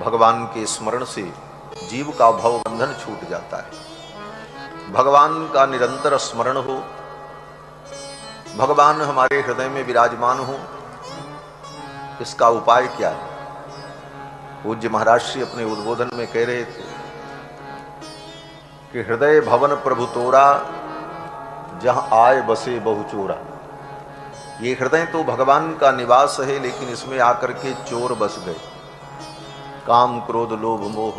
भगवान के स्मरण से जीव का भव बंधन छूट जाता है। भगवान का निरंतर स्मरण हो, भगवान हमारे हृदय में विराजमान हो, इसका उपाय क्या है? पूज्य महाराज श्री अपने उद्बोधन में कह रहे थे कि हृदय भवन प्रभु तोरा, जहां आए बसे बहुचोरा। ये हृदय तो भगवान का निवास है, लेकिन इसमें आकर के चोर बस गए। काम क्रोध लोभ मोह।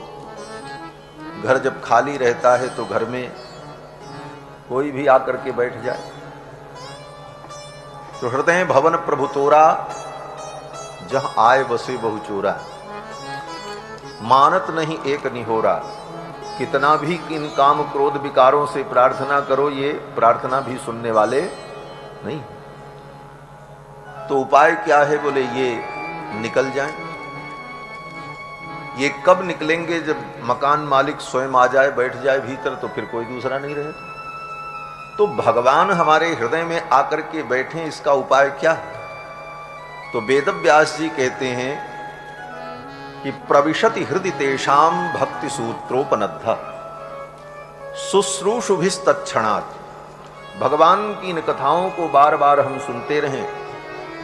घर जब खाली रहता है तो घर में कोई भी आकर के बैठ जाए। तो हृदय भवन प्रभु तोरा, जहां आए बसे बहुचोरा। मानत नहीं एक निहोरा। कितना भी इन काम क्रोध विकारों से प्रार्थना करो, ये प्रार्थना भी सुनने वाले नहीं। तो उपाय क्या है? बोले ये निकल जाएं। ये कब निकलेंगे? जब मकान मालिक स्वयं आ जाए, बैठ जाए भीतर, तो फिर कोई दूसरा नहीं रहे। तो भगवान हमारे हृदय में आकर के बैठे, इसका उपाय क्या है? तो वेदव्यास जी कहते हैं कि प्रविशति हृदय तेषाम भक्ति सूत्रोपनद्ध शुश्रूषुभिस्तत्क्षणात्। भगवान की इन कथाओं को बार बार हम सुनते रहें,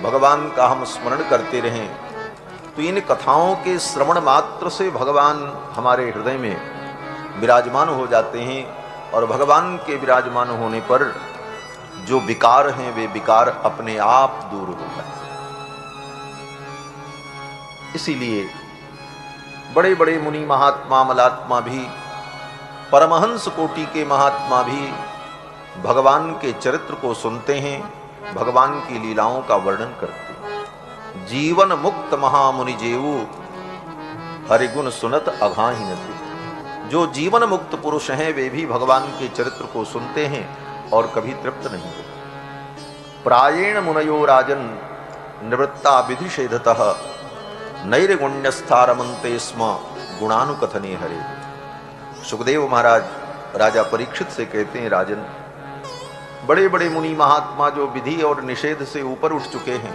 भगवान का हम स्मरण करते रहें, तो इन कथाओं के श्रवण मात्र से भगवान हमारे हृदय में विराजमान हो जाते हैं। और भगवान के विराजमान होने पर जो विकार हैं, वे विकार अपने आप दूर हो जाते हैं। इसीलिए बड़े बड़े मुनि महात्मा मलात्मा भी, परमहंस कोटि के महात्मा भी भगवान के चरित्र को सुनते हैं, भगवान की लीलाओं का वर्णन करते हैं। जीवन मुक्त महामुनि जेऊ, हरिगुण सुनत अघाहि नति। जो जीवन मुक्त पुरुष हैं, वे भी भगवान के चरित्र को सुनते हैं और कभी तृप्त नहीं होते। प्रायेण मुनयो राजन निवृत्ता विधिषेधतः नैर्गुण्यस्थारमन्ते स्म गुणानुकथने हरे। सुखदेव महाराज राजा परीक्षित से कहते हैं, राजन, बड़े बड़े मुनि महात्मा जो विधि और निषेध से ऊपर उठ चुके हैं,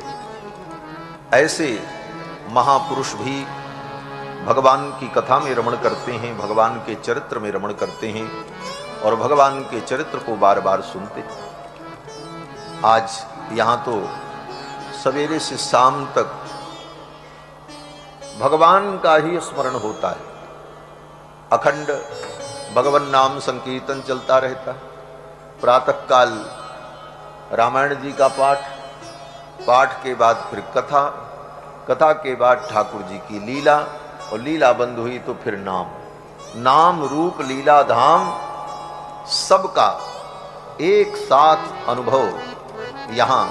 ऐसे महापुरुष भी भगवान की कथा में रमण करते हैं, भगवान के चरित्र में रमण करते हैं और भगवान के चरित्र को बार बार सुनते हैं। आज यहाँ तो सवेरे से शाम तक भगवान का ही स्मरण होता है। अखंड भगवान नाम संकीर्तन चलता रहता है। प्रातः काल रामायण जी का पाठ, पाठ के बाद फिर कथा, कथा के बाद ठाकुर जी की लीला, और लीला बंद हुई तो फिर नाम। नाम रूप लीला धाम सबका एक साथ अनुभव यहाँ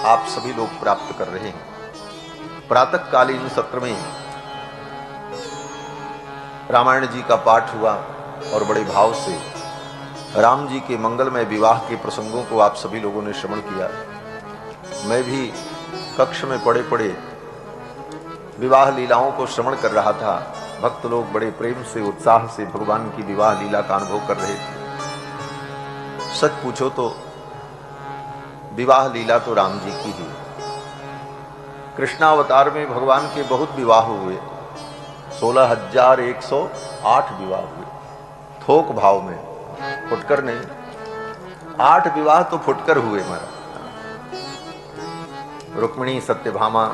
आप सभी लोग प्राप्त कर रहे हैं। प्रातःकालीन सत्र में रामायण जी का पाठ हुआ और बड़े भाव से राम जी के मंगलमय विवाह के प्रसंगों को आप सभी लोगों ने श्रवण किया। मैं भी कक्ष में पड़े पड़े विवाह लीलाओं को श्रवण कर रहा था। भक्त लोग बड़े प्रेम से, उत्साह से भगवान की विवाह लीला का अनुभव कर रहे थे। सच पूछो तो विवाह लीला तो राम जी की ही। कृष्णावतार में भगवान के बहुत विवाह हुए, 16,108 विवाह हुए, थोक भाव में, फुटकर नहीं। 8 विवाह तो फुटकर हुए महाराज। रुक्मिणी, सत्यभामा,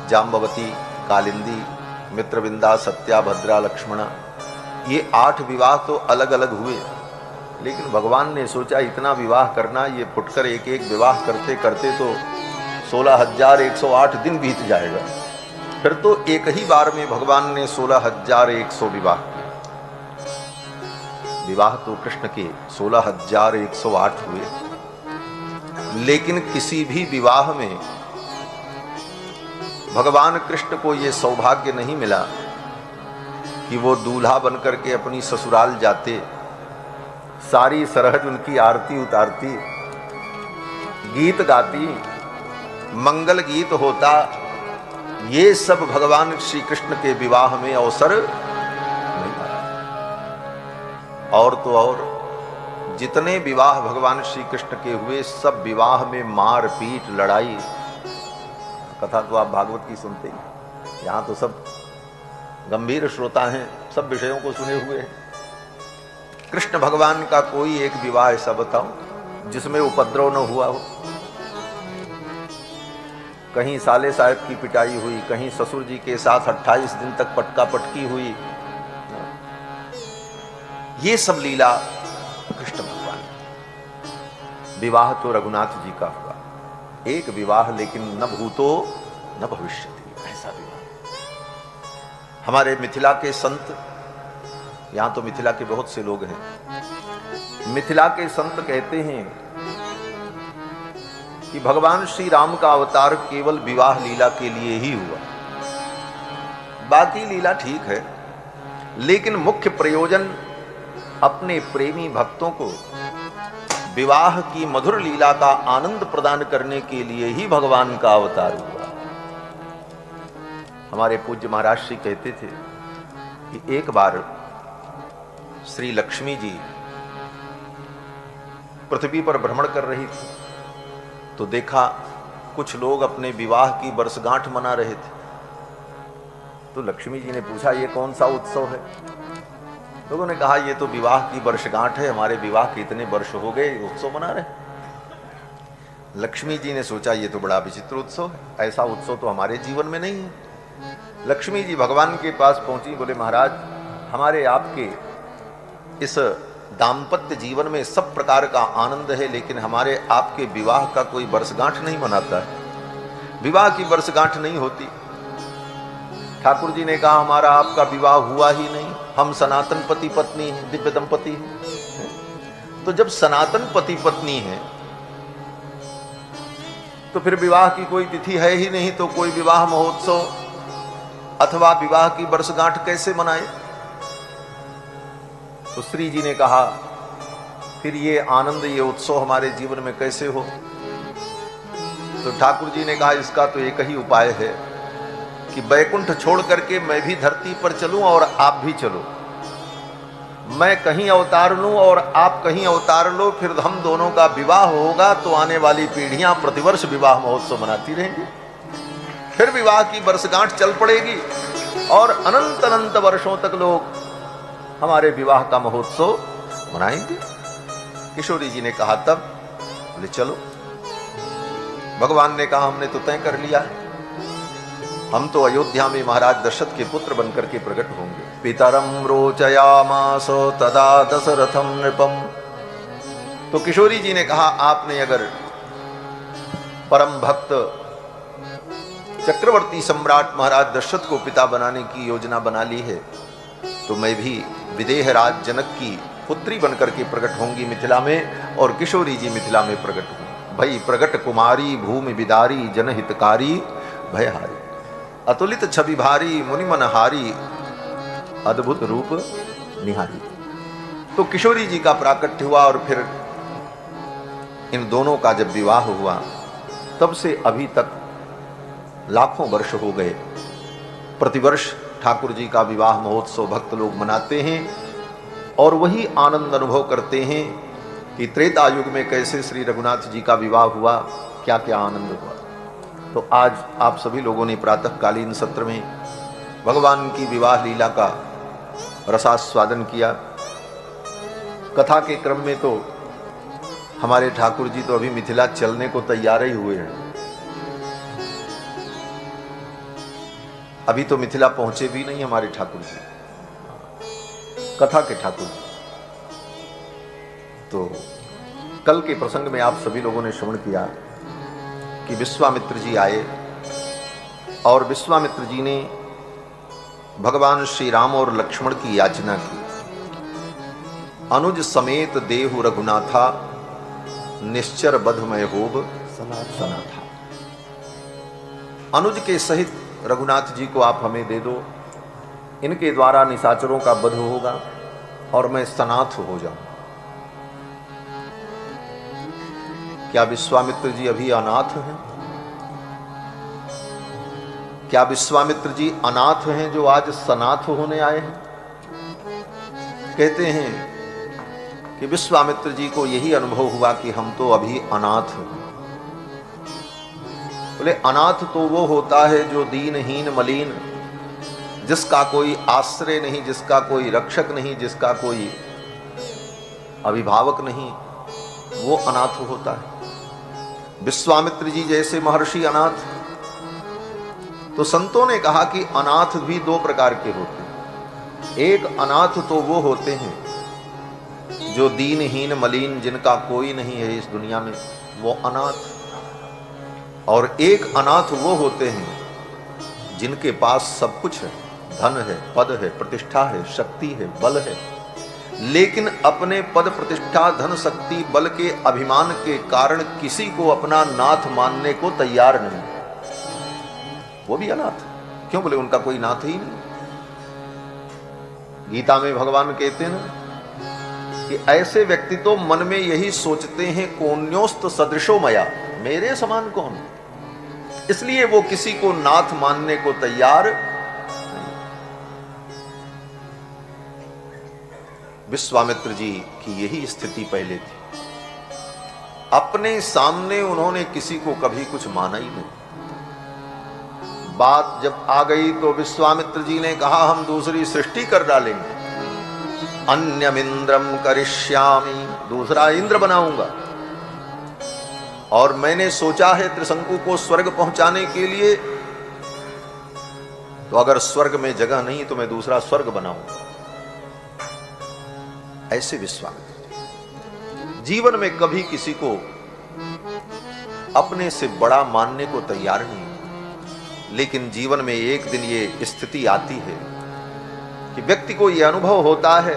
जाम्बवती, कालिंदी, मित्रविंदा, सत्या, भद्रा, लक्ष्मणा, ये 8 विवाह तो अलग अलग हुए। लेकिन भगवान ने सोचा इतना विवाह करना, ये फुटकर एक एक विवाह करते करते तो 16,108 दिन बीत जाएगा। फिर तो एक ही बार में भगवान ने 16,100 विवाह किए। विवाह तो कृष्ण के 16,108 हुए, लेकिन किसी भी विवाह में भगवान कृष्ण को ये सौभाग्य नहीं मिला कि वो दूल्हा बनकर के अपनी ससुराल जाते, सारी सरहद उनकी आरती उतारती, गीत गाती, मंगल गीत होता। ये सब भगवान श्री कृष्ण के विवाह में अवसर नहीं पाया। और तो और जितने विवाह भगवान श्री कृष्ण के हुए, सब विवाह में मार पीट लड़ाई। कथा तो आप भागवत की सुनते ही, यहाँ तो सब गंभीर श्रोता हैं, सब विषयों को सुने हुए हैं। कृष्ण भगवान का कोई एक विवाह ऐसा बताओ जिसमें उपद्रव न हुआ हो। कहीं साले साहब की पिटाई हुई, कहीं ससुर जी के साथ 28 दिन तक पटका पटकी हुई। ये सब लीला कृष्ण भगवान। विवाह तो रघुनाथ जी का हुआ, एक विवाह, लेकिन न भूतो न भविष्यति, ऐसा विवाह। हमारे मिथिला के संत, यहां तो मिथिला के बहुत से लोग हैं, मिथिला के संत कहते हैं कि भगवान श्री राम का अवतार केवल विवाह लीला के लिए ही हुआ। बाकी लीला ठीक है, लेकिन मुख्य प्रयोजन अपने प्रेमी भक्तों को विवाह की मधुर लीला का आनंद प्रदान करने के लिए ही भगवान का अवतार हुआ। हमारे पूज्य महाराज श्री कहते थे कि एक बार श्री लक्ष्मी जी पृथ्वी पर भ्रमण कर रही थी, तो देखा कुछ लोग अपने विवाह की वर्षगांठ मना रहे थे। तो लक्ष्मी जी ने पूछा, ये कौन सा उत्सव है? लोगों ने कहा, ये तो विवाह की वर्षगांठ है, हमारे विवाह के इतने वर्ष हो गए, उत्सव मना रहे। लक्ष्मी जी ने सोचा, ये तो बड़ा विचित्र उत्सव है, ऐसा उत्सव तो हमारे जीवन में नहीं है। लक्ष्मी जी भगवान के पास पहुंची, बोले, महाराज, हमारे आपके इस दाम्पत्य जीवन में सब प्रकार का आनंद है, लेकिन हमारे आपके विवाह का कोई वर्षगांठ नहीं मनाता है, विवाह की वर्षगांठ नहीं होती। ठाकुर जी ने कहा, हमारा आपका विवाह हुआ ही नहीं, हम सनातन पति पत्नी हैं, दिव्य दंपति हैं। तो जब सनातन पति पत्नी हैं तो फिर विवाह की कोई तिथि है ही नहीं, तो कोई विवाह महोत्सव अथवा विवाह की वर्षगांठ कैसे मनाए? तो श्री जी ने कहा, फिर ये आनंद, ये उत्सव हमारे जीवन में कैसे हो? तो ठाकुर जी ने कहा, इसका तो एक ही उपाय है कि बैकुंठ छोड़ करके मैं भी धरती पर चलूं और आप भी चलो, मैं कहीं अवतार लूं और आप कहीं अवतार लो, फिर हम दोनों का विवाह होगा, तो आने वाली पीढ़ियां प्रतिवर्ष विवाह महोत्सव मनाती रहेंगी, फिर विवाह की वर्षगांठ चल पड़ेगी और अनंत अनंत वर्षों तक लोग हमारे विवाह का महोत्सव मनाएंगे। किशोरी जी ने कहा, तब? बोले, चलो। भगवान ने कहा, हमने तो तय कर लिया है, हम तो अयोध्या में महाराज दशरथ के पुत्र बनकर के प्रकट होंगे। पितरम रोचयामास तदा दशरथम नृपम। तो किशोरी जी ने कहा, आपने अगर परम भक्त चक्रवर्ती सम्राट महाराज दशरथ को पिता बनाने की योजना बना ली है, तो मैं भी विदेह राज जनक की पुत्री बनकर के प्रकट होंगी मिथिला में, और किशोरी जी मिथिला में प्रकट होंगी। भई प्रकट कुमारी भूमि विदारी जनहितकारी भयहारी, अतुलित छवि भारी मुनि मनहारी अद्भुत रूप निहारी। तो किशोरी जी का प्राकट्य हुआ और फिर इन दोनों का जब विवाह हुआ, तब से अभी तक लाखों वर्ष हो गए। प्रतिवर्ष ठाकुर जी का विवाह महोत्सव भक्त लोग मनाते हैं और वही आनंद अनुभव करते हैं कि त्रेता युग में कैसे श्री रघुनाथ जी का विवाह हुआ, क्या क्या आनंद हुआ। तो आज आप सभी लोगों ने प्रातःकालीन सत्र में भगवान की विवाह लीला का रसास्वादन किया। कथा के क्रम में तो हमारे ठाकुर जी तो अभी मिथिला चलने को तैयार ही हुए हैं, अभी तो मिथिला पहुंचे भी नहीं हमारे ठाकुर जी, कथा के ठाकुर। तो कल के प्रसंग में आप सभी लोगों ने श्रवण किया कि विश्वामित्र जी आए और विश्वामित्र जी ने भगवान श्री राम और लक्ष्मण की याचना की, अनुज समेत देहु रघुनाथा निश्चर बधमय होब सनाथा। अनुज के सहित रघुनाथ जी को आप हमें दे दो, इनके द्वारा निशाचरों का वध होगा और मैं सनाथ हो जाऊं। क्या विश्वामित्र जी अभी अनाथ हैं? क्या विश्वामित्र जी अनाथ हैं जो आज सनाथ होने आए हैं? कहते हैं कि विश्वामित्र जी को यही अनुभव हुआ कि हम तो अभी अनाथ हैं। बोले, अनाथ तो वो होता है जो दीनहीन मलिन जिसका कोई आश्रय नहीं, जिसका कोई रक्षक नहीं, जिसका कोई अभिभावक नहीं, वो अनाथ होता है। विश्वामित्र जी जैसे महर्षि अनाथ। तो संतों ने कहा कि अनाथ भी दो प्रकार के होते हैं। एक अनाथ तो वो होते हैं जो दीनहीन मलिन, जिनका कोई नहीं है इस दुनिया में, वो अनाथ। और एक अनाथ वो होते हैं जिनके पास सब कुछ है, धन है, पद है, प्रतिष्ठा है, शक्ति है, बल है, लेकिन अपने पद, प्रतिष्ठा, धन, शक्ति, बल के अभिमान के कारण किसी को अपना नाथ मानने को तैयार नहीं। वो भी अनाथ। क्यों? बोले उनका कोई नाथ ही नहीं। गीता में भगवान कहते हैं ना कि ऐसे व्यक्ति तो मन में यही सोचते हैं, कोन्योस्त सदृशो मया, मेरे समान कौन। इसलिए वो किसी को नाथ मानने को तैयार नहीं। विश्वामित्र जी की यही स्थिति पहले थी। अपने सामने उन्होंने किसी को कभी कुछ माना ही नहीं। बात जब आ गई तो विश्वामित्र जी ने कहा हम दूसरी सृष्टि कर डालेंगे, अन्यमिंद्रम करिष्यामि, दूसरा इंद्र बनाऊंगा। और मैंने सोचा है त्रिशंकु को स्वर्ग पहुंचाने के लिए, तो अगर स्वर्ग में जगह नहीं तो मैं दूसरा स्वर्ग बनाऊंगा। ऐसे विश्वामित्र जीवन में कभी किसी को अपने से बड़ा मानने को तैयार नहीं। लेकिन जीवन में एक दिन ये स्थिति आती है कि व्यक्ति को यह अनुभव होता है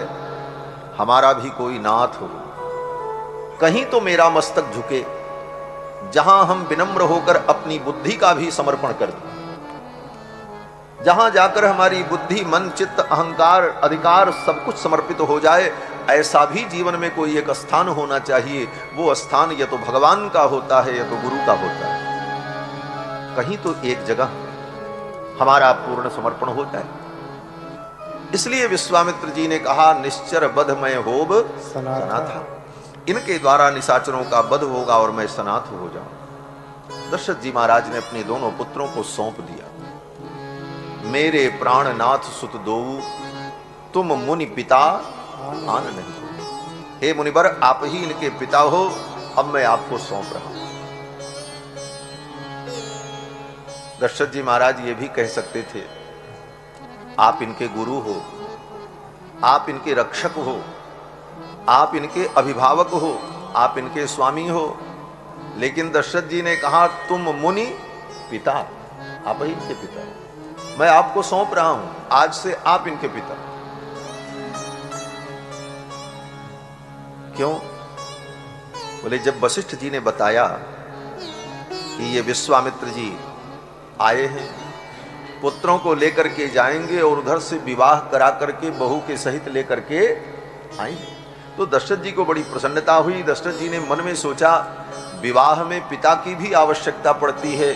हमारा भी कोई नाथ हो, कहीं तो मेरा मस्तक झुके, जहां हम विनम्र होकर अपनी बुद्धि का भी समर्पण कर दें, जहां जाकर हमारी बुद्धि, मन, चित्त, अहंकार, अधिकार सब कुछ समर्पित हो जाए। ऐसा भी जीवन में कोई एक स्थान होना चाहिए। वो स्थान या तो भगवान का होता है या तो गुरु का होता है। कहीं तो एक जगह हमारा पूर्ण समर्पण होता है। इसलिए विश्वामित्र जी ने कहा निश्चर बध मैं होब सनाथा, इनके द्वारा निशाचरों का बध होगा और मैं सनाथ हो जाऊं। दशरथ जी महाराज ने अपने दोनों पुत्रों को सौंप दिया। मेरे प्राणनाथ सुत दो, तुम मुनि पिता आन नहीं। हे मुनिवर, आप ही इनके पिता हो, अब मैं आपको सौंप रहा हूं। दशरथ जी महाराज ये भी कह सकते थे आप इनके गुरु हो, आप इनके रक्षक हो, आप इनके अभिभावक हो, आप इनके स्वामी हो। लेकिन दशरथ जी ने कहा तुम मुनि पिता, आप ही इनके पिता हो, मैं आपको सौंप रहा हूं, आज से आप इनके पिता। क्यों? बोले जब वशिष्ठ जी ने बताया कि ये विश्वामित्र जी आए हैं, पुत्रों को लेकर के जाएंगे और उधर से विवाह करा करके बहू के सहित लेकर के आएंगे, तो दशरथ जी को बड़ी प्रसन्नता हुई। दशरथ जी ने मन में सोचा विवाह में पिता की भी आवश्यकता पड़ती है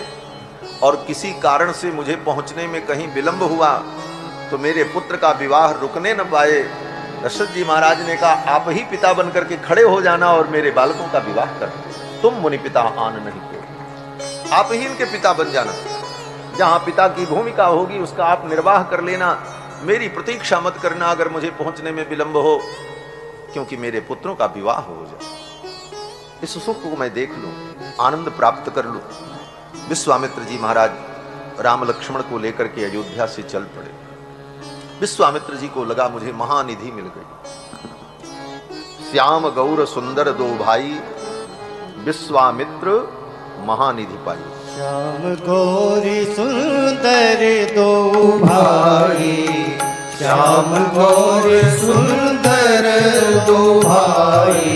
और किसी कारण से मुझे पहुंचने में कहीं विलंब हुआ तो मेरे पुत्र का विवाह रुकने न पाए। दशरथ जी महाराज ने कहा आप ही पिता बनकर के खड़े हो जाना और मेरे बालकों का विवाह कर, तुम मुनि पिता आन नहीं को, आप ही इनके पिता बन जाना। जहां पिता की भूमिका होगी उसका आप निर्वाह कर लेना, मेरी प्रतीक्षा मत करना अगर मुझे पहुंचने में विलंब हो, क्योंकि मेरे पुत्रों का विवाह हो जाए, इस सुख को मैं देख लूं, आनंद प्राप्त कर लूं। विश्वामित्र जी महाराज राम लक्ष्मण को लेकर के अयोध्या से चल पड़े। विश्वामित्र जी को लगा मुझे महानिधि मिल गई। श्याम गौर सुंदर दो भाई, विश्वामित्र महानिधि पाई। श्याम गौर सुंदर दो भाई, श्याम गौर सुंदर दो भाई,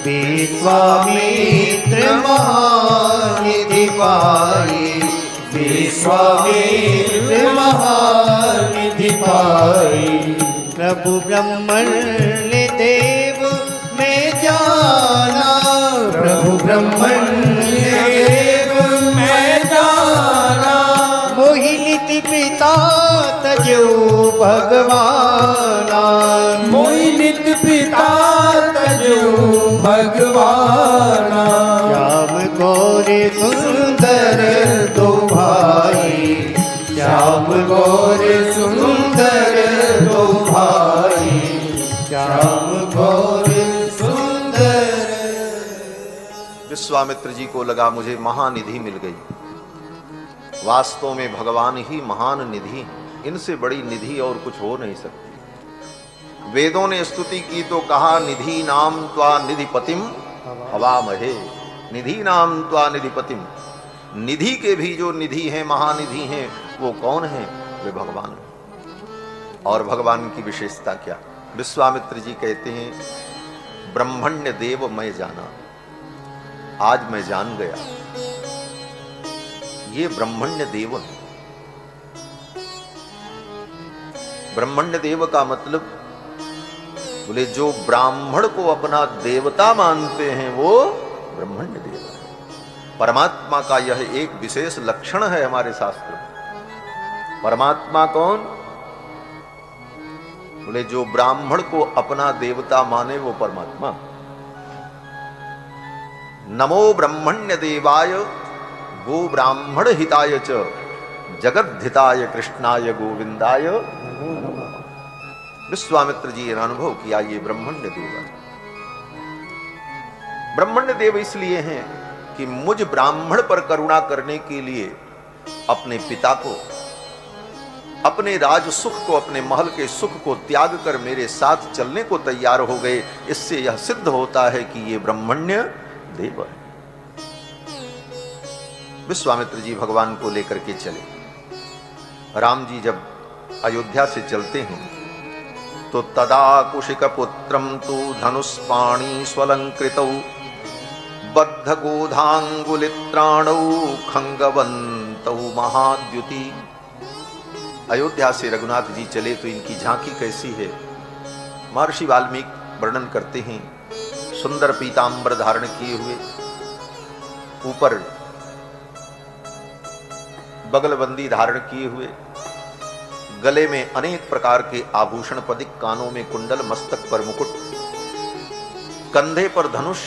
विश्वामित्र महानिधि पाई, विश्वामित्र महानिधि पाई। प्रभु ब्रह्मण देव में जाना, प्रभु ब्रह्मण देव में जाना, मोहिनी पिता तजो भगवाना, मोहिनी पिता तजो भगवाना। श्याम गौर सुंदर दो भाई, श्याम श्याम गौर सुंदर दो भाई, श्याम गौर सुंदर। विश्वामित्र जी को लगा मुझे महानिधि मिल गई। वास्तव में भगवान ही महान निधि, इनसे बड़ी निधि और कुछ हो नहीं सकती। वेदों ने स्तुति की तो कहा निधि नाम त्वा निधिपतिम हवामहे, निधि नाम त्वा निधिपतिम। निधि के भी जो निधि हैं, महानिधि हैं, वो कौन है? वे भगवान। और भगवान की विशेषता क्या? विश्वामित्र जी कहते हैं ब्रह्मण्य देव मैं जाना, आज मैं जान गया ये ब्रह्मण्य देव है। ब्रह्मण्य देव का मतलब बोले जो ब्राह्मण को अपना देवता मानते हैं वो ब्रह्मण्य देव है। परमात्मा का यह एक विशेष लक्षण है हमारे शास्त्र में। परमात्मा कौन? बोले जो ब्राह्मण को अपना देवता माने वो परमात्मा। नमो ब्रह्मण्य देवाय गो ब्राह्मण हिताय च जगद्धिताय कृष्णाय गोविंदाय। विश्वामित्र जी ने अनुभव किया ये ब्रह्मण्य देव है। ब्रह्मण्य देव इसलिए हैं कि मुझ ब्राह्मण पर करुणा करने के लिए अपने पिता को, अपने राज सुख को, अपने महल के सुख को त्याग कर मेरे साथ चलने को तैयार हो गए। इससे यह सिद्ध होता है कि ये ब्रह्मण्य देव है। विश्वामित्र जी भगवान को लेकर के चले। राम जी जब अयोध्या से चलते हैं तो तदा कुशिक पुत्रम तु धनुष्पाणी स्वलंकृतौ बद्ध गोधांगुलित्राणौ खंगवन्तौ महाद्युति। अयोध्या से रघुनाथ जी चले तो इनकी झांकी कैसी है? महर्षि वाल्मीकि वर्णन करते हैं सुंदर पीतांबर धारण किए हुए, ऊपर बगलबंदी धारण किए हुए, गले में अनेक प्रकार के आभूषण पदिक, कानों में कुंडल, मस्तक पर मुकुट, कंधे पर धनुष,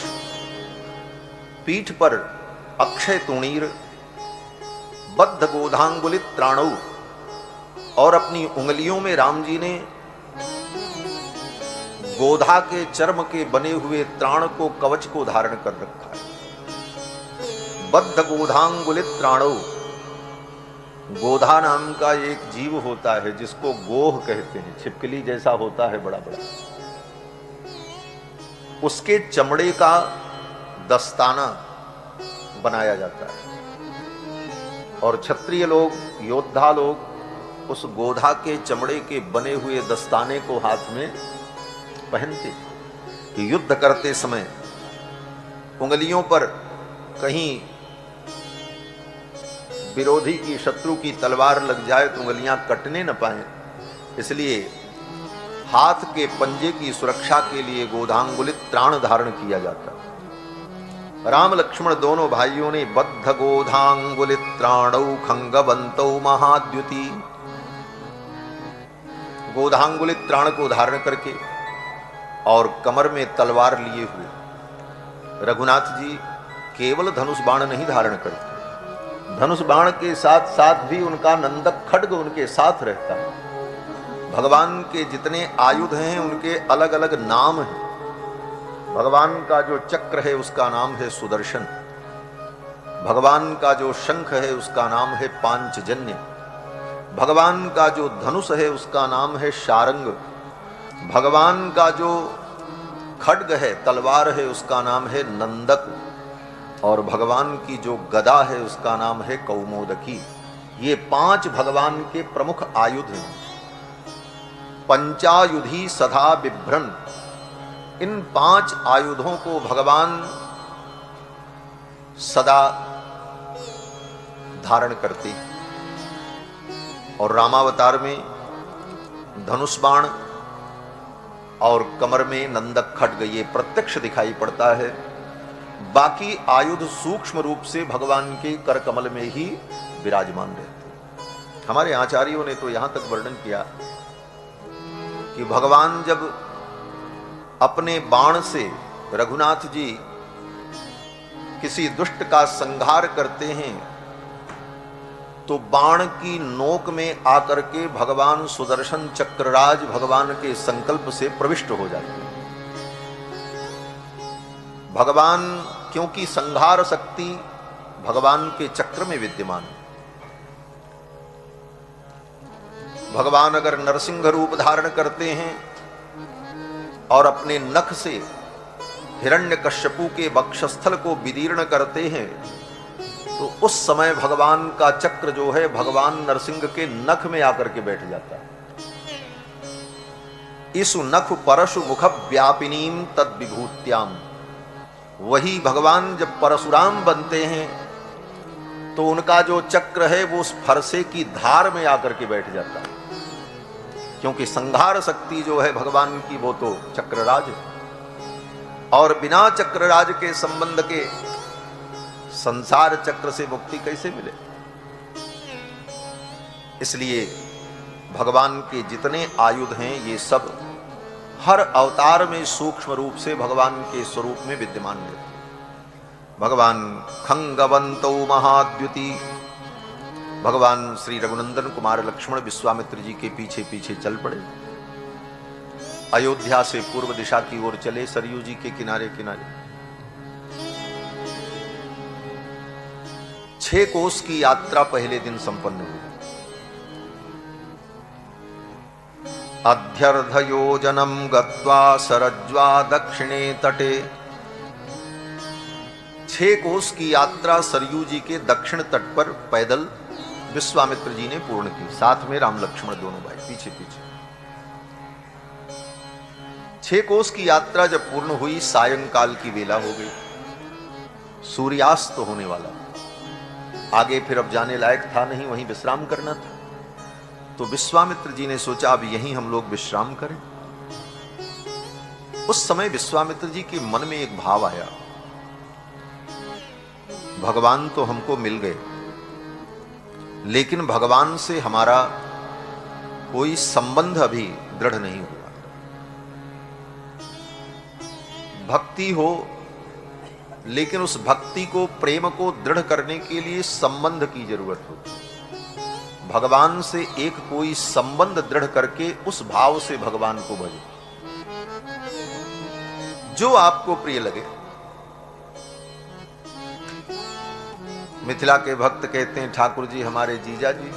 पीठ पर अक्षय तूणीर, बद्ध गोधांगुलित त्राणौ, और अपनी उंगलियों में राम जी ने गोधा के चर्म के बने हुए त्राण को, कवच को धारण कर रखा है। बद्ध गोधांगुलित त्राणौ। गोधा नाम का एक जीव होता है जिसको गोह कहते हैं, छिपकली जैसा होता है बड़ा बड़ा। उसके चमड़े का दस्ताना बनाया जाता है और क्षत्रिय लोग, योद्धा लोग उस गोधा के चमड़े के बने हुए दस्ताने को हाथ में पहनते कि युद्ध करते समय उंगलियों पर कहीं विरोधी की, शत्रु की तलवार लग जाए तो उंगलियां कटने न पाए, इसलिए हाथ के पंजे की सुरक्षा के लिए गोधांगुलित त्राण धारण किया जाता। राम लक्ष्मण दोनों भाइयों ने बद्ध गोधांगुलित त्राणौ खंगवन्तौ महाद्युति, गोधांगुलित त्राण को धारण करके और कमर में तलवार लिए हुए रघुनाथ जी केवल धनुष बाण नहीं धारण करते, धनुष बाण के साथ साथ भी उनका नंदक खड्ग उनके साथ रहता है। भगवान के जितने आयुध हैं उनके अलग अलग नाम हैं। भगवान का जो चक्र है उसका नाम है सुदर्शन, भगवान का जो शंख है उसका नाम है पांचजन्य, भगवान का जो धनुष है उसका नाम है शारंग, भगवान का जो खड्ग है, तलवार है, उसका नाम है नंदक, और भगवान की जो गदा है उसका नाम है कौमोदकी। ये 5 भगवान के प्रमुख आयुध हैं। पंचायुधी सदा बिभ्रन, इन 5 आयुधों को भगवान सदा धारण करते हैं। और रामावतार में धनुष बाण और कमर में नंदक खड्ग ये प्रत्यक्ष दिखाई पड़ता है। बाकी आयुध सूक्ष्म रूप से भगवान के कर कमल में ही विराजमान रहते। हमारे आचार्यों ने तो यहां तक वर्णन किया कि भगवान जब अपने बाण से रघुनाथ जी किसी दुष्ट का संहार करते हैं तो बाण की नोक में आकर के भगवान सुदर्शन चक्रराज भगवान के संकल्प से प्रविष्ट हो जाते हैं। भगवान, क्योंकि संहार शक्ति भगवान के चक्र में विद्यमान है। भगवान अगर नरसिंह रूप धारण करते हैं और अपने नख से हिरण्यकश्यपु के वक्षस्थल को विदीर्ण करते हैं, तो उस समय भगवान का चक्र जो है भगवान नरसिंह के नख में आकर के बैठ जाता है। इसु नख परशु मुख व्यापिनीम तद विभूत्याम। वही भगवान जब परशुराम बनते हैं तो उनका जो चक्र है वो उस फरसे की धार में आकर के बैठ जाता है, क्योंकि संहार शक्ति जो है भगवान की वो तो चक्रराज है, और बिना चक्रराज के संबंध के संसार चक्र से मुक्ति कैसे मिले। इसलिए भगवान के जितने आयुध हैं ये सब हर अवतार में सूक्ष्म रूप से भगवान के स्वरूप में विद्यमान है। भगवान खंगवंतो महाद्युति, भगवान श्री रघुनंदन कुमार लक्ष्मण विश्वामित्र जी के पीछे पीछे चल पड़े। अयोध्या से पूर्व दिशा की ओर चले, सरयू जी के किनारे किनारे। 6 कोस की यात्रा पहले दिन संपन्न हुई। अध्यर्धयोजनम गत्वा सरज्वा दक्षिणे तटे। 6 कोस की यात्रा सरयू जी के दक्षिण तट पर पैदल विश्वामित्र जी ने पूर्ण की, साथ में राम लक्ष्मण दोनों भाई पीछे पीछे। 6 कोस की यात्रा जब पूर्ण हुई, सायंकाल की वेला हो गई, सूर्यास्त होने वाला। आगे फिर अब जाने लायक था नहीं, वहीं विश्राम करना था। तो विश्वामित्र जी ने सोचा अब यहीं हम लोग विश्राम करें। उस समय विश्वामित्र जी के मन में एक भाव आया, भगवान तो हमको मिल गए, लेकिन भगवान से हमारा कोई संबंध अभी दृढ़ नहीं हुआ। भक्ति हो, लेकिन उस भक्ति को, प्रेम को दृढ़ करने के लिए संबंध की जरूरत होती है। भगवान से एक कोई संबंध दृढ़ करके उस भाव से भगवान को भजो, जो आपको प्रिय लगे। मिथिला के भक्त कहते हैं ठाकुर जी हमारे जीजा जी,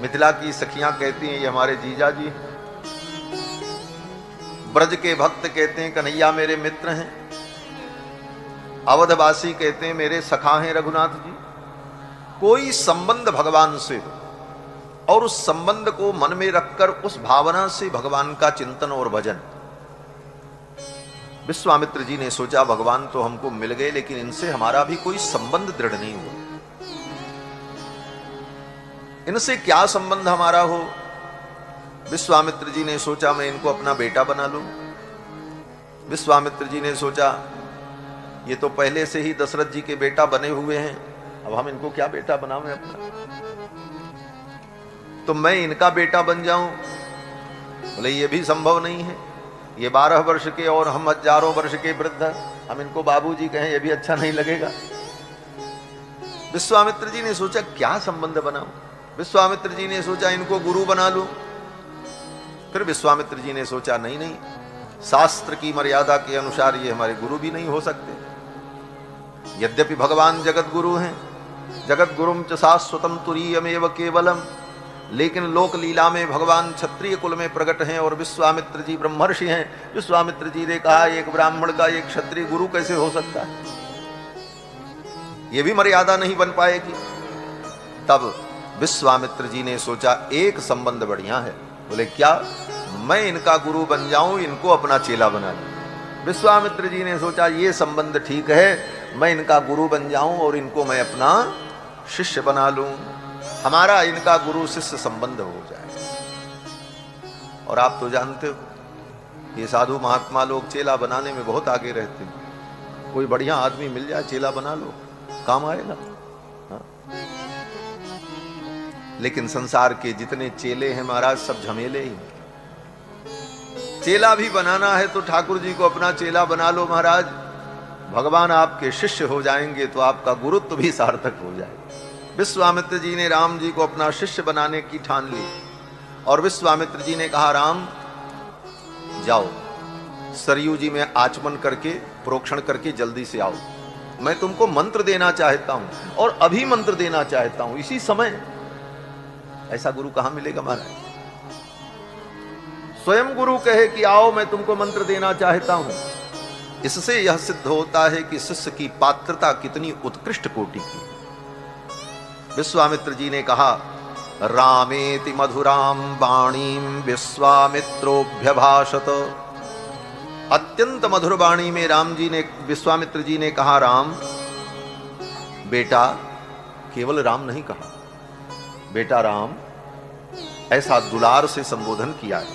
मिथिला की सखियां कहती हैं ये हमारे जीजा जी, ब्रज के भक्त कहते हैं कन्हैया मेरे मित्र हैं, अवधवासी कहते हैं मेरे सखा हैं रघुनाथ जी। कोई संबंध भगवान से हो और उस संबंध को मन में रखकर उस भावना से भगवान का चिंतन और भजन। विश्वामित्र जी ने सोचा भगवान तो हमको मिल गए, लेकिन इनसे हमारा भी कोई संबंध दृढ़ नहीं हुआ। इनसे क्या संबंध हमारा हो? विश्वामित्र जी ने सोचा मैं इनको अपना बेटा बना लूं। विश्वामित्र जी ने सोचा ये तो पहले से ही दशरथ जी के बेटा बने हुए हैं, अब हम इनको क्या बेटा बनावें अपना, तो मैं इनका बेटा बन जाऊं। बोले ये भी संभव नहीं है, ये 12 वर्ष के और हम हजारों वर्ष के वृद्ध, हम इनको बाबूजी कहें ये भी अच्छा नहीं लगेगा। विश्वामित्र जी ने सोचा क्या संबंध बनाऊं। विश्वामित्र जी ने सोचा इनको गुरु बना लूं। फिर विश्वामित्र जी ने सोचा नहीं नहीं, शास्त्र की मर्यादा के अनुसार ये हमारे गुरु भी नहीं हो सकते। यद्यपि भगवान जगत गुरु हैं, जगत गुरुम च शाश्वतम तुरीयमेव केवलम, लेकिन लोक लीला में भगवान क्षत्रिय कुल में प्रकट हैं और विश्वामित्र जी ब्रह्मर्षि हैं। विश्वामित्र जी ने कहा एक ब्राह्मण का एक क्षत्रिय गुरु कैसे हो सकता है, ये भी मर्यादा नहीं बन पाएगी। तब विश्वामित्र जी ने सोचा एक संबंध बढ़िया है। बोले क्या? मैं इनका गुरु बन जाऊं, इनको अपना चेला बना लूं। विश्वामित्र जी ने सोचा ये संबंध ठीक है, मैं इनका गुरु बन जाऊं और इनको मैं अपना शिष्य बना लूं, हमारा इनका गुरु शिष्य संबंध हो जाए। और आप तो जानते हो ये साधु महात्मा लोग चेला बनाने में बहुत आगे रहते हैं। कोई बढ़िया आदमी मिल जाए चेला बना लो, काम आएगा। हाँ? लेकिन संसार के जितने चेले हैं महाराज सब झमेले ही। चेला भी बनाना है तो ठाकुर जी को अपना चेला बना लो महाराज, भगवान आपके शिष्य हो जाएंगे तो आपका गुरुत्व भी सार्थक हो जाएगा। विश्वामित्र जी ने राम जी को अपना शिष्य बनाने की ठान ली और विश्वामित्र जी ने कहा, राम जाओ सरयू जी में आचमन करके प्रोक्षण करके जल्दी से आओ, मैं तुमको मंत्र देना चाहता हूं और अभी मंत्र देना चाहता हूं, इसी समय। ऐसा गुरु कहां मिलेगा महाराज? स्वयं गुरु कहे कि आओ मैं तुमको मंत्र देना चाहता हूं। इससे यह सिद्ध होता है कि शिष्य की पात्रता कितनी उत्कृष्ट कोटि की। विश्वामित्र जी ने कहा, रामेति मधुराम वाणीम विश्वामित्रोभ्यभाषत। अत्यंत मधुर वाणी में विश्वामित्र जी ने कहा, राम बेटा, केवल राम नहीं कहा, बेटा राम, ऐसा दुलार से संबोधन किया है।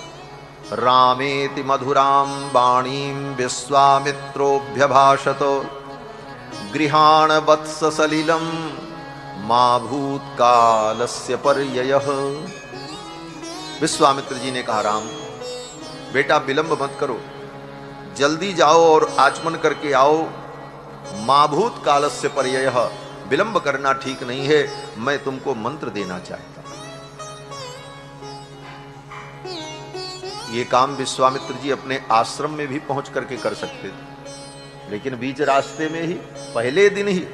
रामेति मधुराम वाणीम विश्वामित्रोभ्यभाषत गृहाण वत्स सलिलम मा भूतकालस्य पर्ययः। विश्वामित्र जी ने कहा, राम बेटा विलंब मत करो, जल्दी जाओ और आचमन करके आओ। मा भूतकालस्य पर्ययः, विलंब करना ठीक नहीं है, मैं तुमको मंत्र देना चाहता हूं। ये काम विश्वामित्र जी अपने आश्रम में भी पहुंच करके कर सकते थे, लेकिन बीच रास्ते में ही, पहले दिन ही,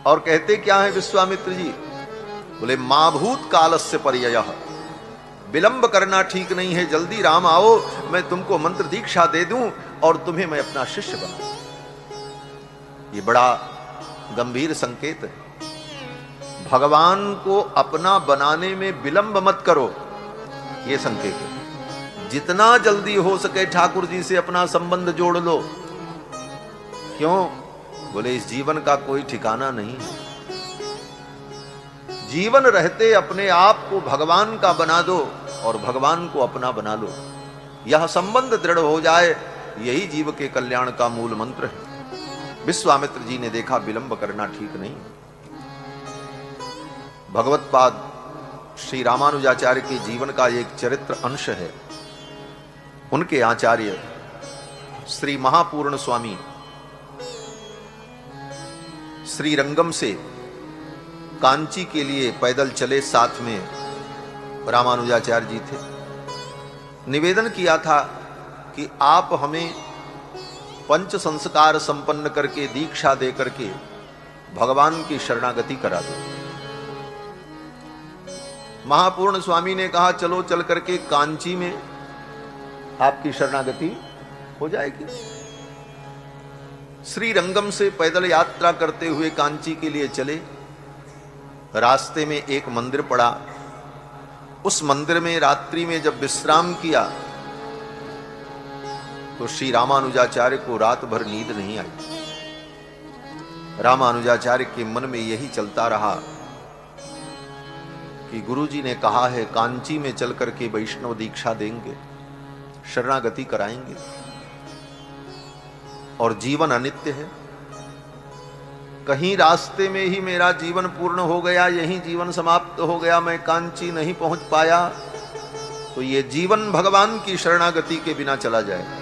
और कहते क्या है विश्वामित्र जी? बोले, मा भूतकालस्य पर्ययः, विलंब करना ठीक नहीं है, जल्दी राम आओ, मैं तुमको मंत्र दीक्षा दे दूं और तुम्हें मैं अपना शिष्य बना। ये बड़ा गंभीर संकेत है। भगवान को अपना बनाने में विलंब मत करो, ये संकेत है। जितना जल्दी हो सके ठाकुर जी से अपना संबंध जोड़ लो। क्यों? बोले, इस जीवन का कोई ठिकाना नहीं है। जीवन रहते अपने आप को भगवान का बना दो और भगवान को अपना बना लो। यह संबंध दृढ़ हो जाए, यही जीव के कल्याण का मूल मंत्र है। विश्वामित्र जी ने देखा विलंब करना ठीक नहीं। भगवत्पाद श्री रामानुजाचार्य के जीवन का एक चरित्र अंश है। उनके आचार्य श्री महापूर्ण स्वामी श्री रंगम से कांची के लिए पैदल चले, साथ में रामानुजाचार्य जी थे। निवेदन किया था कि आप हमें पंच संस्कार संपन्न करके, दीक्षा दे करके भगवान की शरणागति करा दो। महापूर्ण स्वामी ने कहा, चलो चल करके कांची में आपकी शरणागति हो जाएगी। श्री रंगम से पैदल यात्रा करते हुए कांची के लिए चले। रास्ते में एक मंदिर पड़ा। उस मंदिर में रात्रि में जब विश्राम किया तो श्री रामानुजाचार्य को रात भर नींद नहीं आई। रामानुजाचार्य के मन में यही चलता रहा कि गुरुजी ने कहा है कांची में चल करके वैष्णव दीक्षा देंगे, शरणागति कराएंगे, और जीवन अनित्य है। कहीं रास्ते में ही मेरा जीवन पूर्ण हो गया, यहीं जीवन समाप्त हो गया, मैं कांची नहीं पहुंच पाया, तो ये जीवन भगवान की शरणागति के बिना चला जाएगा।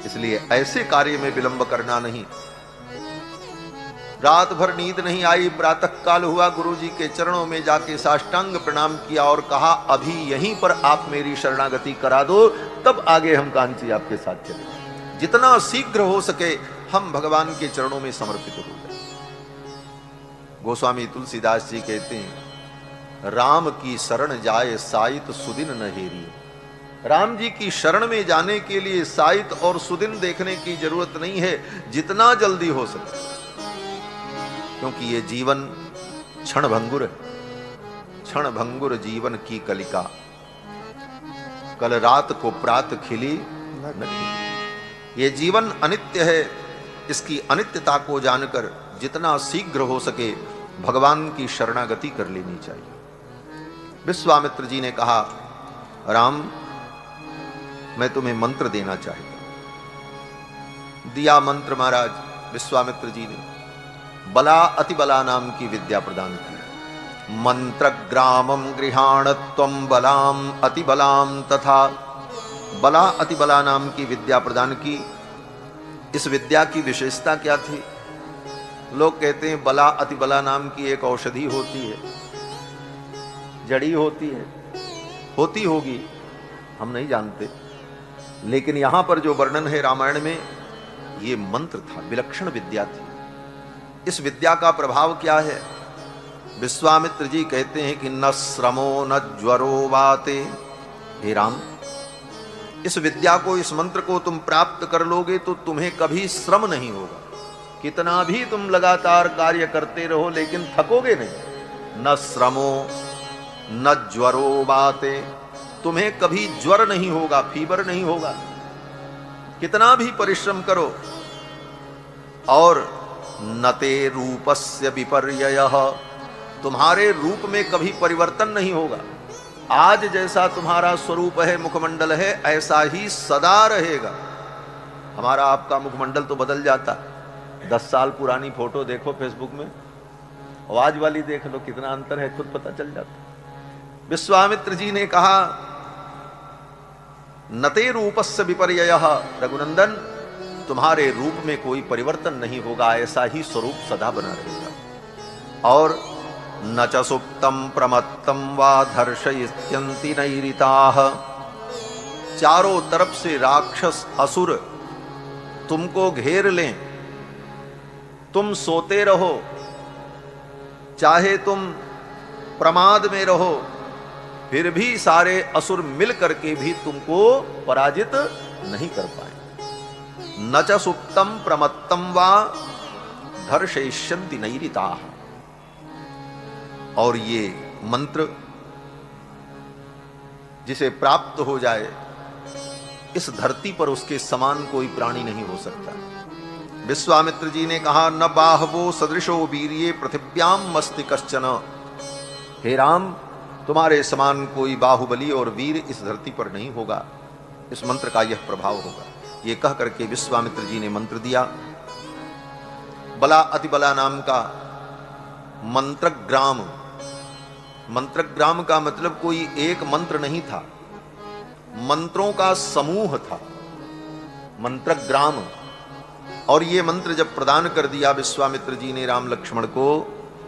इसलिए ऐसे कार्य में विलंब करना नहीं। रात भर नींद नहीं आई। प्रातः काल हुआ, गुरुजी के चरणों में जाके साष्टांग प्रणाम किया और कहा, अभी यहीं पर आप मेरी शरणागति करा दो, तब आगे हम कांची आपके साथ चलेंगे। जितना शीघ्र हो सके हम भगवान के चरणों में समर्पित हो जाए। गोस्वामी तुलसीदास जी कहते हैं, राम की शरण जाए साइत सुदिन न हेरी। राम जी की शरण में जाने के लिए साइत और सुदिन देखने की जरूरत नहीं है, जितना जल्दी हो सके, क्योंकि ये जीवन क्षण भंगुर है। क्षण भंगुर जीवन की कलिका, कल रात को प्रात खिली न खिली। ये जीवन अनित्य है। इसकी अनित्यता को जानकर जितना शीघ्र हो सके भगवान की शरणागति कर लेनी चाहिए। विश्वामित्र जी ने कहा, राम मैं तुम्हें मंत्र देना चाहता हूं। दिया मंत्र महाराज। विश्वामित्र जी ने बला अतिबला नाम की विद्या प्रदान की। मंत्र ग्रामम गृहाण त्वं बलाम अतिबलाम तथा। बला अतिबला नाम की विद्या प्रदान की। इस विद्या की विशेषता क्या थी? लोग कहते हैं बला अतिबला नाम की एक औषधि होती है, जड़ी होती है, होती होगी, हम नहीं जानते। लेकिन यहां पर जो वर्णन है रामायण में, ये मंत्र था, विलक्षण विद्या थी। इस विद्या का प्रभाव क्या है? विश्वामित्र जी कहते हैं कि न श्रमो न ज्वरो वाते। हे राम, इस विद्या को, इस मंत्र को तुम प्राप्त कर लोगे तो तुम्हें कभी श्रम नहीं होगा। कितना भी तुम लगातार कार्य करते रहो लेकिन थकोगे नहीं। न श्रमो न ज्वरो बाते, तुम्हें कभी ज्वर नहीं होगा, फीवर नहीं होगा, कितना भी परिश्रम करो। और नते रूपस्य विपर्ययः, तुम्हारे रूप में कभी परिवर्तन नहीं होगा। आज जैसा तुम्हारा स्वरूप है, मुखमंडल है, ऐसा ही सदा रहेगा। हमारा आपका मुखमंडल तो बदल जाता। 10 साल पुरानी फोटो देखो फेसबुक में, आवाज वाली देख लो, कितना अंतर है, खुद पता चल जाता। विश्वामित्र जी ने कहा नते रूपस्य विपर्ययः, रघुनंदन तुम्हारे रूप में कोई परिवर्तन नहीं होगा, ऐसा ही स्वरूप सदा बना रहेगा। और न च सुप्तम प्रमत्तम वा धर्षयन्ति नैरिताः, चारों तरफ से राक्षस असुर तुमको घेर लें, तुम सोते रहो, चाहे तुम प्रमाद में रहो, फिर भी सारे असुर मिल करके भी तुमको पराजित नहीं कर पाए। न च सुप्तम प्रमत्तम वा धर्षयन्ति नैरिताः। और ये मंत्र जिसे प्राप्त हो जाए, इस धरती पर उसके समान कोई प्राणी नहीं हो सकता। विश्वामित्र जी ने कहा न बाहवो सदृशो वीर्ये पृथिव्याम मस्ति कश्चन। हे राम, तुम्हारे समान कोई बाहुबली और वीर इस धरती पर नहीं होगा। इस मंत्र का यह प्रभाव होगा। ये कह करके विश्वामित्र जी ने मंत्र दिया। बला अतिबला नाम का मंत्रग्राम, मंत्रग्राम का मतलब कोई एक मंत्र नहीं था, मंत्रों का समूह था, मंत्रग्राम। और ये मंत्र जब प्रदान कर दिया विश्वामित्र जी ने राम लक्ष्मण को,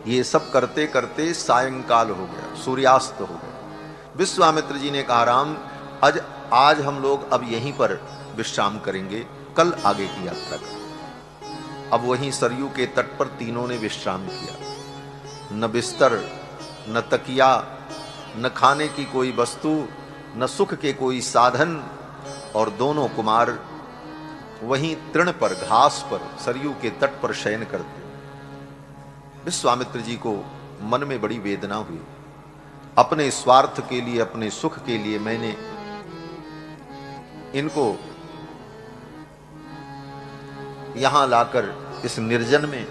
ये सब करते करते सायंकाल हो गया, सूर्यास्त हो गया। विश्वामित्र जी ने कहा राम, आज हम लोग अब यहीं पर विश्राम करेंगे, कल आगे की यात्रा करेंगे। अब वहीं सरयू के तट पर तीनों ने विश्राम किया। न बिस्तर, न तकिया, न खाने की कोई वस्तु, न सुख के कोई साधन, और दोनों कुमार वहीं तृण पर, घास पर, सरयू के तट पर शयन करते। विश्वामित्र जी को मन में बड़ी वेदना हुई। अपने स्वार्थ के लिए, अपने सुख के लिए मैंने इनको यहां लाकर इस निर्जन में,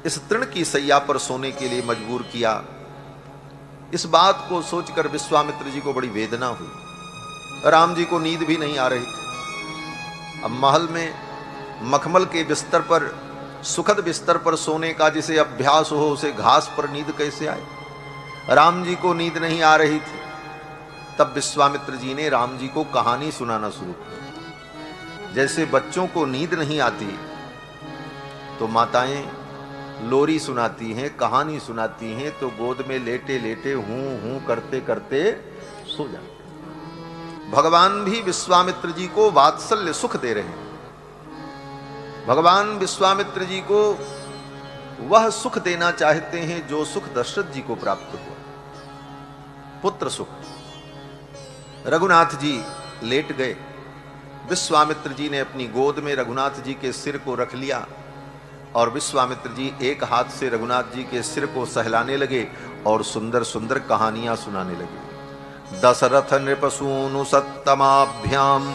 इस तृण की सैया पर सोने के लिए मजबूर किया। इस बात को सोचकर विश्वामित्र जी को बड़ी वेदना हुई। राम जी को नींद भी नहीं आ रही थी। अब महल में मखमल के बिस्तर पर, सुखद बिस्तर पर सोने का जिसे अभ्यास हो, उसे घास पर नींद कैसे आए? राम जी को नींद नहीं आ रही थी। तब विश्वामित्र जी ने राम जी को कहानी सुनाना शुरू किया। जैसे बच्चों को नींद नहीं आती तो माताएं लोरी सुनाती हैं, कहानी सुनाती हैं, तो गोद में लेटे लेटे हूं हूं करते करते सो जाते। भगवान भी विश्वामित्र जी को वात्सल्य सुख दे रहे हैं। भगवान विश्वामित्र जी को वह सुख देना चाहते हैं जो सुख दशरथ जी को प्राप्त हुआ, पुत्र सुख। रघुनाथ जी लेट गए। विश्वामित्र जी ने अपनी गोद में रघुनाथ जी के सिर को रख लिया और विश्वामित्र जी एक हाथ से रघुनाथ जी के सिर को सहलाने लगे और सुंदर सुंदर कहानियां सुनाने लगे। दशरथ नृपसूनु सत्तमाभ्याम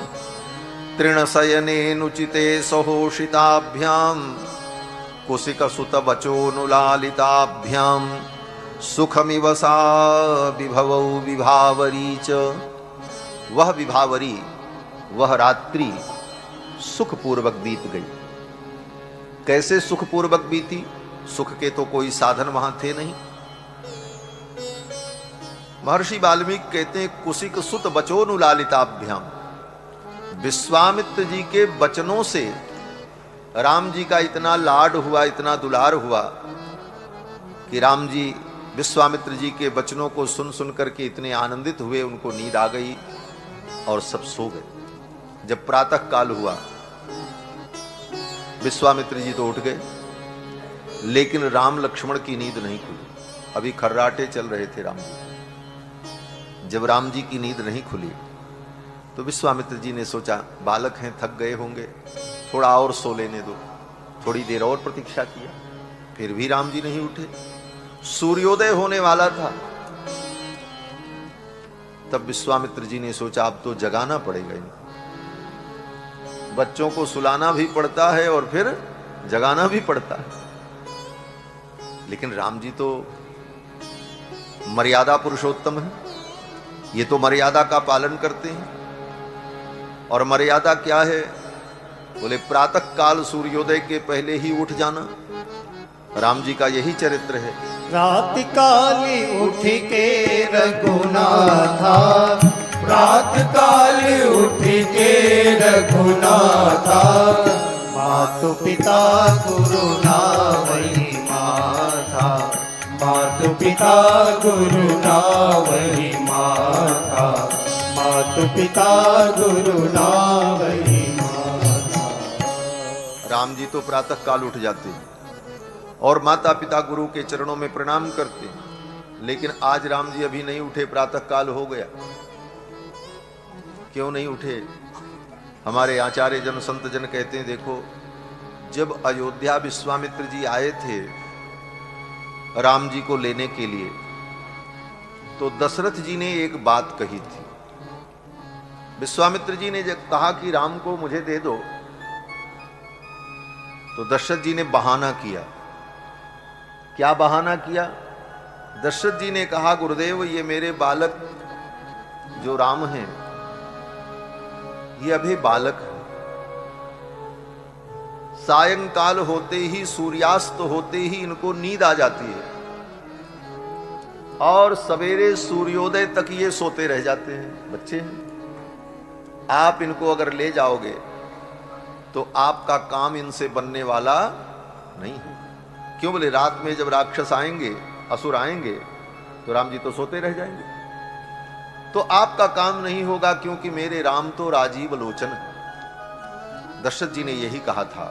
तृणशयनेनुचिते सहोषिताभ्याम कुशिक सुत वचोनुलालिताभ्याम सुखमिव सा विभवौ विभावरी च। वह विभावरी, वह रात्रि सुखपूर्वक बीत गई। कैसे सुखपूर्वक बीती? सुख के तो कोई साधन वहां थे नहीं। महर्षि वाल्मीकि कहते हैं कुशिक सुत वचोनुलालिताभ्याम, विश्वामित्र जी के वचनों से राम जी का इतना लाड हुआ, इतना दुलार हुआ कि राम जी विश्वामित्र जी के वचनों को सुन सुन करके इतने आनंदित हुए, उनको नींद आ गई और सब सो गए। जब प्रातः काल हुआ विश्वामित्र जी तो उठ गए, लेकिन राम लक्ष्मण की नींद नहीं खुली। अभी खर्राटे चल रहे थे राम जी। जब राम जी की नींद नहीं खुली तो विश्वामित्र जी ने सोचा बालक हैं, थक गए होंगे, थोड़ा और सो लेने दो। थोड़ी देर और प्रतीक्षा किया, फिर भी राम जी नहीं उठे। सूर्योदय होने वाला था। तब विश्वामित्र जी ने सोचा अब तो जगाना पड़ेगा इनको। बच्चों को सुलाना भी पड़ता है और फिर जगाना भी पड़ता है। लेकिन राम जी तो मर्यादा पुरुषोत्तम है, ये तो मर्यादा का पालन करते हैं। और मर्यादा क्या है? बोले प्रातः काल सूर्योदय के पहले ही उठ जाना। राम जी का यही चरित्र है। रात काली उठ के रघुनाथा, रात काल उठ के रघुनाथा, मातु पिता गुरु नावही माथा, मातु पिता गुरु नावही माथा, मातु पिता गुरु नावही माथा। राम जी तो प्रातः काल उठ जाते हैं और माता पिता गुरु के चरणों में प्रणाम करते हैं। लेकिन आज राम जी अभी नहीं उठे, प्रातः काल हो गया। क्यों नहीं उठे? हमारे आचार्य जन संत जन कहते हैं, देखो जब अयोध्या विश्वामित्र जी आए थे राम जी को लेने के लिए, तो दशरथ जी ने एक बात कही थी। विश्वामित्र जी ने जब कहा कि राम को मुझे दे दो, तो दशरथ जी ने बहाना किया। क्या बहाना किया? दशरथ जी ने कहा गुरुदेव ये मेरे बालक जो राम हैं, ये अभी बालक है। सायंकाल होते ही, सूर्यास्त होते ही इनको नींद आ जाती है और सवेरे सूर्योदय तक ये सोते रह जाते हैं। बच्चे हैं, आप इनको अगर ले जाओगे तो आपका काम इनसे बनने वाला नहीं है। क्यों? बोले रात में जब राक्षस आएंगे, असुर आएंगे, तो राम जी तो सोते रह जाएंगे, तो आपका काम नहीं होगा, क्योंकि मेरे राम तो राजीव लोचन है। दशरथ जी ने यही कहा था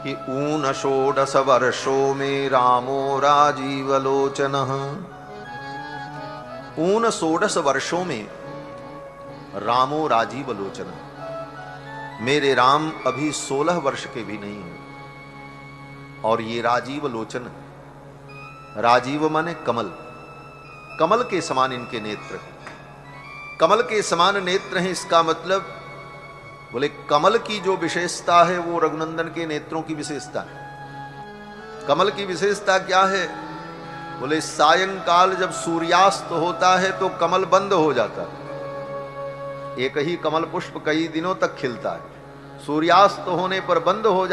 कि ऊन षोडश वर्षों में रामो राजीव लोचन। ऊन 16 वर्षों में रामो राजीव लोचन। मेरे राम अभी 16 वर्ष के भी नहीं हैं और ये राजीव लोचन। राजीव माने कमल, कमल के समान इनके नेत्र, कमल के समान नेत्र हैं। इसका मतलब बोले कमल की जो विशेषता है वो रघुनंदन के नेत्रों की विशेषता है। कमल की विशेषता क्या है? बोले सायंकाल जब सूर्यास्त होता है तो कमल बंद हो जाता है। एक ही कमल पुष्प कई दिनों तक खिलता है, सूर्यास्त होने पर बंद हो जाता है।